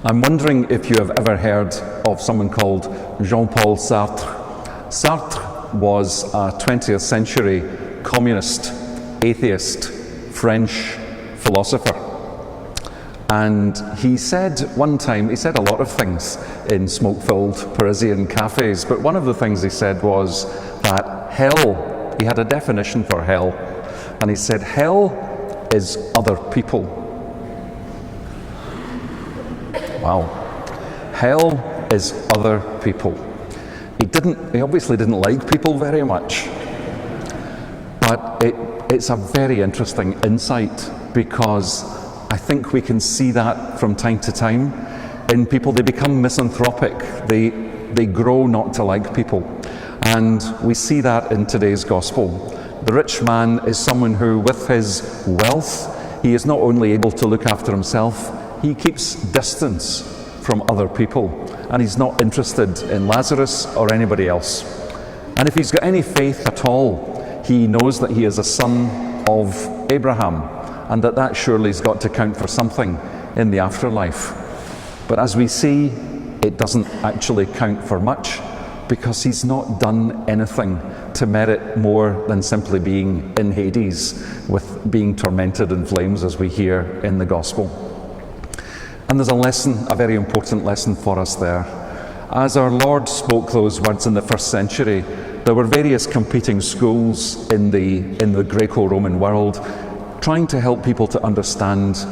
I'm wondering if you have ever heard of someone called Jean-Paul Sartre. Sartre was a 20th century communist, atheist, French philosopher. And he said one time, he said a lot of things in smoke-filled Parisian cafes, but one of the things he said was that hell, he had a definition for hell, and he said hell is other people. Wow. Hell is other people. He obviously didn't like people very much, but it's a very interesting insight, because I think we can see that from time to time in people. They become misanthropic. They grow not to like people. And we see that in today's gospel. The rich man is someone who, with his wealth, he is not only able to look after himself, he keeps distance from other people. And he's not interested in Lazarus or anybody else. And if he's got any faith at all, he knows that he is a son of Abraham, and that surely has got to count for something in the afterlife. But as we see, it doesn't actually count for much, because he's not done anything to merit more than simply being in Hades, with being tormented in flames, as we hear in the gospel. And there's a lesson, a very important lesson for us there. As our Lord spoke those words in the first century, there were various competing schools in the Greco-Roman world, trying to help people to understand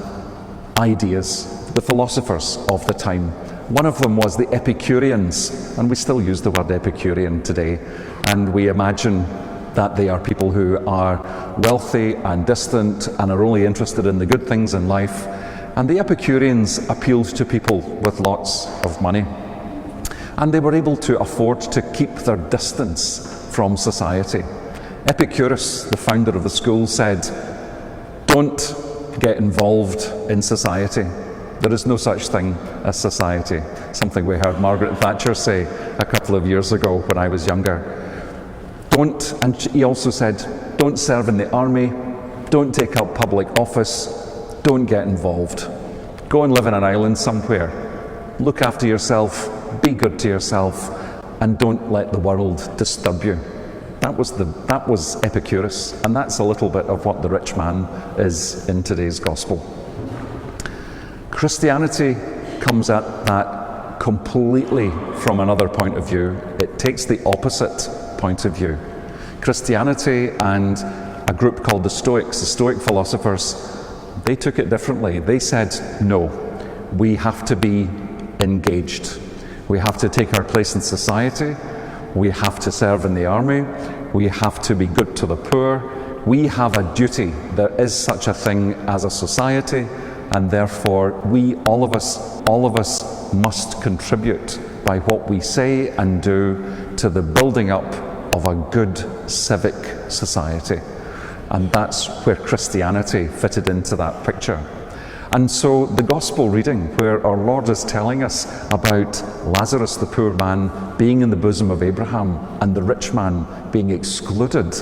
ideas, the philosophers of the time. One of them was the Epicureans, and we still use the word Epicurean today, and we imagine that they are people who are wealthy and distant and are only interested in the good things in life. And the Epicureans appealed to people with lots of money, and they were able to afford to keep their distance from society. Epicurus, the founder of the school, said, "Don't get involved in society. There is no such thing as society." Something we heard Margaret Thatcher say a couple of years ago when I was younger. And he also said, don't serve in the army, don't take up public office, don't get involved. Go and live in an island somewhere. Look after yourself, be good to yourself, and don't let the world disturb you. That was Epicurus, and that's a little bit of what the rich man is in today's gospel. Christianity comes at that completely from another point of view. It takes the opposite point of view. Christianity and a group called the Stoics, the Stoic philosophers, they took it differently. They said, no, we have to be engaged. We have to take our place in society. We have to serve in the army. We have to be good to the poor. We have a duty. There is such a thing as a society, and therefore all of us must contribute by what we say and do to the building up of a good civic society. And that's where Christianity fitted into that picture. And so the gospel reading, where our Lord is telling us about Lazarus, the poor man, being in the bosom of Abraham and the rich man being excluded,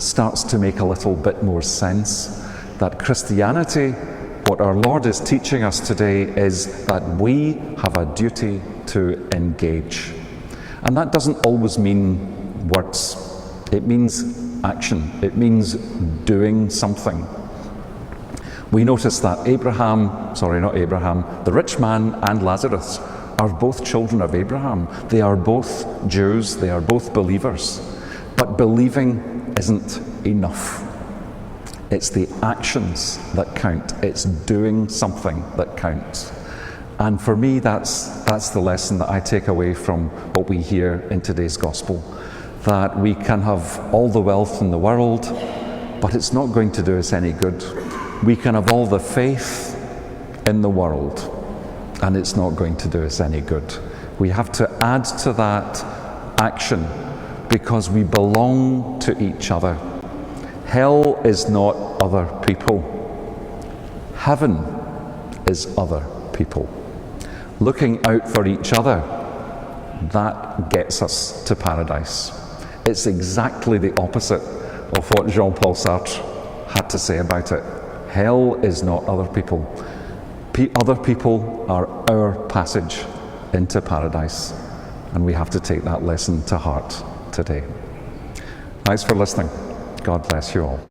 starts to make a little bit more sense. That Christianity, what our Lord is teaching us today, is that we have a duty to engage. And that doesn't always mean words. It means action. It means doing something. We notice that the rich man and Lazarus are both children of Abraham. They are both Jews, they are both believers. But believing isn't enough. It's the actions that count. It's doing something that counts. And for me, that's the lesson that I take away from what we hear in today's gospel. That we can have all the wealth in the world, but it's not going to do us any good. We can have all the faith in the world, and it's not going to do us any good. We have to add to that action, because we belong to each other. Hell is not other people. Heaven is other people. Looking out for each other, that gets us to paradise. It's exactly the opposite of what Jean-Paul Sartre had to say about it. Hell is not other people. Other people are our passage into paradise, and we have to take that lesson to heart today. Thanks for listening. God bless you all.